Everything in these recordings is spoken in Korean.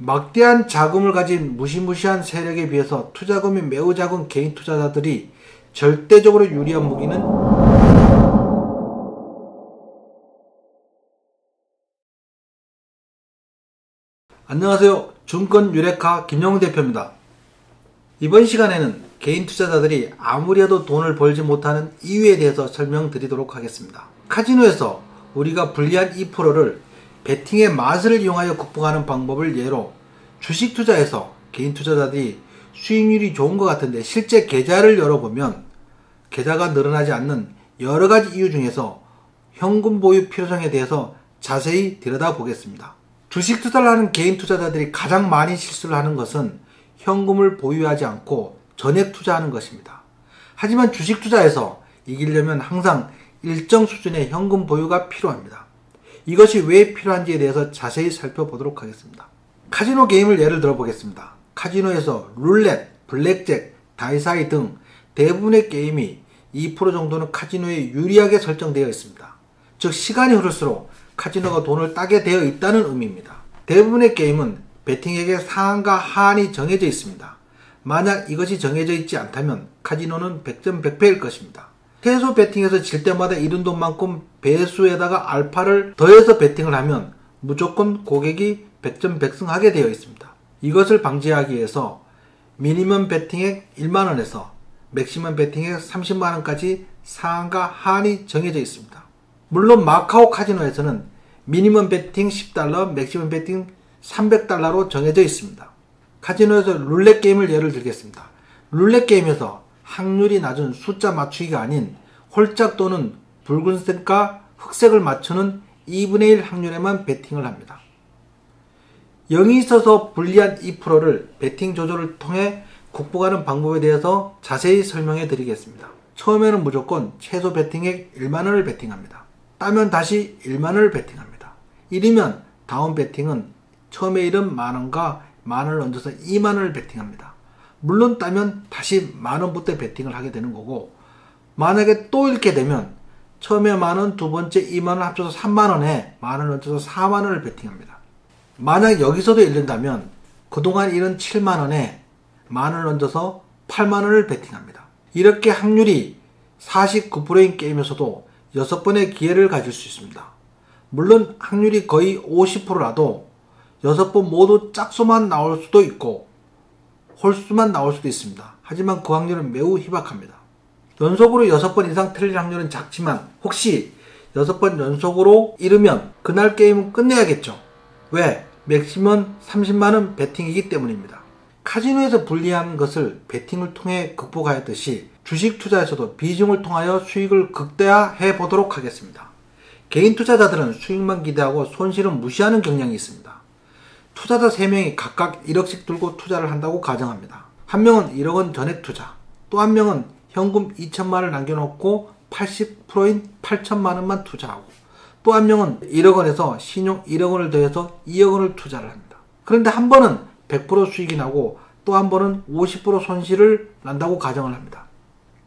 막대한 자금을 가진 무시무시한 세력에 비해서 투자금이 매우 작은 개인 투자자들이 절대적으로 유리한 무기는 안녕하세요. 증권유레카 김영웅 대표입니다. 이번 시간에는 개인 투자자들이 아무리 해도 돈을 벌지 못하는 이유에 대해서 설명드리도록 하겠습니다. 카지노에서 우리가 불리한 2%를 베팅의 맛을 이용하여 극복하는 방법을 예로 주식 투자에서 개인 투자자들이 수익률이 좋은 것 같은데 실제 계좌를 열어보면 계좌가 늘어나지 않는 여러가지 이유 중에서 현금 보유 필요성에 대해서 자세히 들여다보겠습니다. 주식 투자를 하는 개인 투자자들이 가장 많이 실수를 하는 것은 현금을 보유하지 않고 전액 투자하는 것입니다. 하지만 주식 투자에서 이기려면 항상 일정 수준의 현금 보유가 필요합니다. 이것이 왜 필요한지에 대해서 자세히 살펴보도록 하겠습니다. 카지노 게임을 예를 들어 보겠습니다. 카지노에서 룰렛, 블랙잭, 다이사이 등 대부분의 게임이 2% 정도는 카지노에 유리하게 설정되어 있습니다. 즉 시간이 흐를수록 카지노가 돈을 따게 되어 있다는 의미입니다. 대부분의 게임은 베팅액의 상한과 하한이 정해져 있습니다. 만약 이것이 정해져 있지 않다면 카지노는 100점 100패일 것입니다. 최소 베팅에서 질 때마다 잃은 돈만큼 배수에다가 알파를 더해서 베팅을 하면 무조건 고객이 100점 100승 하게 되어 있습니다. 이것을 방지하기 위해서 미니멈 베팅액 1만원에서 맥시멈 베팅액 30만원까지 상한과 하한이 정해져 있습니다. 물론 마카오 카지노에서는 미니멈 베팅 10달러, 맥시멈 베팅 300달러로 정해져 있습니다. 카지노에서 룰렛 게임을 예를 들겠습니다. 룰렛 게임에서 확률이 낮은 숫자 맞추기가 아닌 홀짝 또는 붉은색과 흑색을 맞추는 2분의 1 확률에만 베팅을 합니다. 0이 있어서 불리한 2%를 베팅 조절을 통해 극복하는 방법에 대해서 자세히 설명해 드리겠습니다. 처음에는 무조건 최소 베팅액 1만원을 베팅합니다. 따면 다시 1만원을 베팅합니다. 1이면 다음 베팅은 처음에 잃은 만원과 만원을 얹어서 2만원을 베팅합니다. 물론 따면 다시 만원부터 베팅을 하게 되는 거고, 만약에 또 잃게 되면 처음에 만원, 두 번째 2만원 합쳐서 3만원에 만원을 얹어서 4만원을 베팅합니다. 만약 여기서도 잃는다면 그동안 잃은 7만원에 만원을 얹어서 8만원을 베팅합니다. 이렇게 확률이 49%인 게임에서도 6번의 기회를 가질 수 있습니다. 물론 확률이 거의 50%라도 6번 모두 짝수만 나올 수도 있고 홀수만 나올 수도 있습니다. 하지만 그 확률은 매우 희박합니다. 연속으로 6번 이상 틀릴 확률은 작지만 혹시 6번 연속으로 잃으면 그날 게임은 끝내야겠죠. 왜? 맥시멈 30만원 베팅이기 때문입니다. 카지노에서 불리한 것을 베팅을 통해 극복하였듯이 주식 투자에서도 비중을 통하여 수익을 극대화해 보도록 하겠습니다. 개인 투자자들은 수익만 기대하고 손실은 무시하는 경향이 있습니다. 투자자 3명이 각각 1억씩 들고 투자를 한다고 가정합니다. 한 명은 1억원 전액 투자, 또 한 명은 현금 2천만원을 남겨놓고 80%인 8천만원만 투자하고, 또 한 명은 1억원에서 신용 1억원을 더해서 2억원을 투자를 합니다. 그런데 한 번은 100% 수익이 나고 또 한 번은 50% 손실을 난다고 가정을 합니다.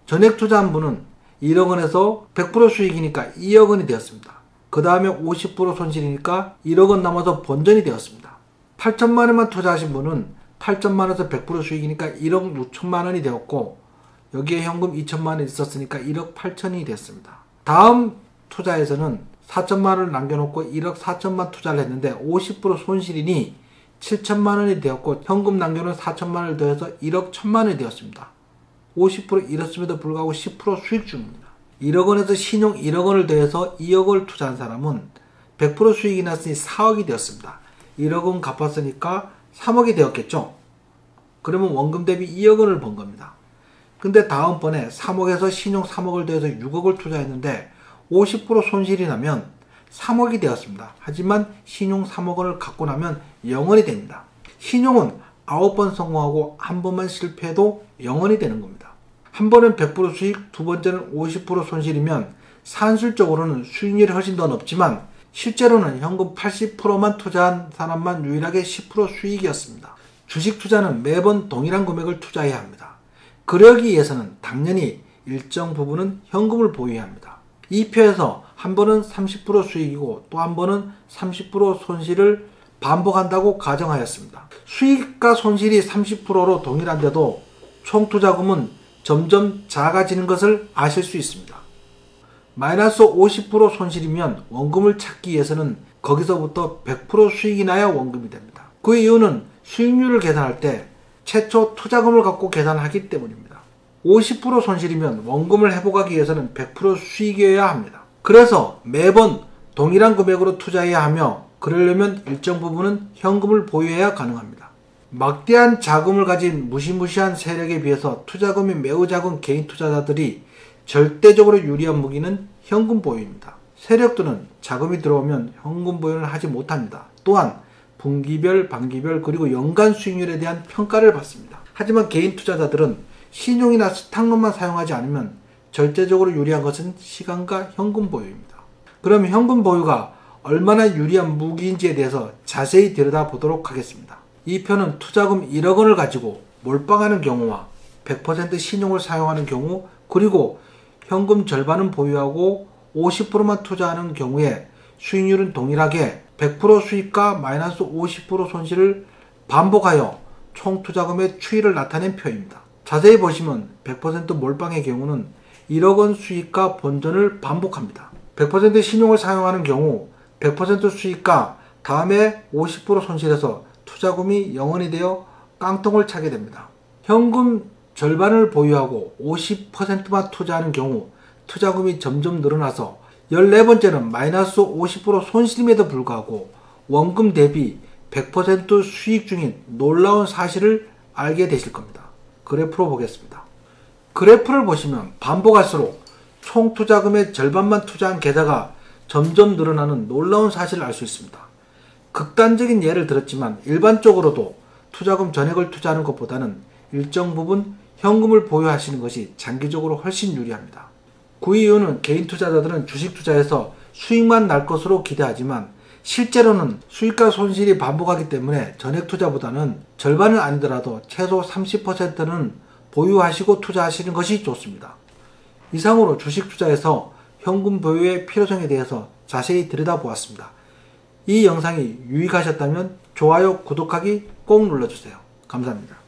전액 투자한 분은 1억원에서 100% 수익이니까 2억원이 되었습니다. 그 다음에 50% 손실이니까 1억원 남아서 본전이 되었습니다. 8천만원만 투자하신 분은 8천만원에서 100% 수익이니까 1억 6천만원이 되었고, 여기에 현금 2천만원 있었으니까 1억 8천이 됐습니다. 다음 투자에서는 4천만원을 남겨놓고 1억 4천만 투자를 했는데 50% 손실이니 7천만원이 되었고, 현금 남겨놓은 4천만원을 더해서 1억 1천만원이 되었습니다. 50% 잃었음에도 불구하고 10% 수익 중입니다. 1억원에서 신용 1억원을 더해서 2억을 투자한 사람은 100% 수익이 났으니 4억이 되었습니다. 1억원 갚았으니까 3억이 되었겠죠. 그러면 원금 대비 2억원을 번 겁니다. 근데 다음번에 3억에서 신용 3억을 더해서 6억을 투자했는데 50% 손실이 나면 3억이 되었습니다. 하지만 신용 3억원을 갖고 나면 0원이 됩니다. 신용은 9번 성공하고 한 번만 실패해도 0원이 되는 겁니다. 한 번은 100% 수익, 두 번째는 50% 손실이면 산술적으로는 수익률이 훨씬 더 높지만 실제로는 현금 80%만 투자한 사람만 유일하게 10% 수익이었습니다. 주식 투자는 매번 동일한 금액을 투자해야 합니다. 그러기 위해서는 당연히 일정 부분은 현금을 보유해야 합니다. 이 표에서 한 번은 30% 수익이고 또 한 번은 30% 손실을 반복한다고 가정하였습니다. 수익과 손실이 30%로 동일한데도 총 투자금은 점점 작아지는 것을 아실 수 있습니다. 마이너스 50% 손실이면 원금을 찾기 위해서는 거기서부터 100% 수익이 나야 원금이 됩니다. 그 이유는 수익률을 계산할 때 최초 투자금을 갖고 계산하기 때문입니다. 50% 손실이면 원금을 회복하기 위해서는 100% 수익이어야 합니다. 그래서 매번 동일한 금액으로 투자해야 하며 그러려면 일정 부분은 현금을 보유해야 가능합니다. 막대한 자금을 가진 무시무시한 세력에 비해서 투자금이 매우 작은 개인 투자자들이 절대적으로 유리한 무기는 현금 보유입니다. 세력들은 자금이 들어오면 현금 보유를 하지 못합니다. 또한 분기별, 반기별 그리고 연간 수익률에 대한 평가를 받습니다. 하지만 개인 투자자들은 신용이나 스탁론만 사용하지 않으면 절대적으로 유리한 것은 시간과 현금 보유입니다. 그럼 현금 보유가 얼마나 유리한 무기인지에 대해서 자세히 들여다보도록 하겠습니다. 이 편은 투자금 1억 원을 가지고 몰빵하는 경우와 100% 신용을 사용하는 경우 그리고 현금 절반은 보유하고 50%만 투자하는 경우에 수익률은 동일하게 100% 수익과 마이너스 50% 손실을 반복하여 총 투자금의 추이를 나타낸 표입니다. 자세히 보시면 100% 몰빵의 경우는 1억 원 수익과 본전을 반복합니다. 100% 신용을 사용하는 경우 100% 수익과 다음에 50% 손실해서 투자금이 0원이 되어 깡통을 차게 됩니다. 현금 절반을 보유하고 50%만 투자하는 경우 투자금이 점점 늘어나서 14번째는 마이너스 50% 손실임에도 불구하고 원금 대비 100% 수익 중인 놀라운 사실을 알게 되실 겁니다. 그래프로 보겠습니다. 그래프를 보시면 반복할수록 총 투자금의 절반만 투자한 계좌가 점점 늘어나는 놀라운 사실을 알 수 있습니다. 극단적인 예를 들었지만 일반적으로도 투자금 전액을 투자하는 것보다는 일정 부분 현금을 보유하시는 것이 장기적으로 훨씬 유리합니다. 그 이유는 개인 투자자들은 주식 투자에서 수익만 날 것으로 기대하지만 실제로는 수익과 손실이 반복하기 때문에 전액 투자보다는 절반은 아니더라도 최소 30%는 보유하시고 투자하시는 것이 좋습니다. 이상으로 주식 투자에서 현금 보유의 필요성에 대해서 자세히 들여다보았습니다. 이 영상이 유익하셨다면 좋아요, 구독하기 꼭 눌러주세요. 감사합니다.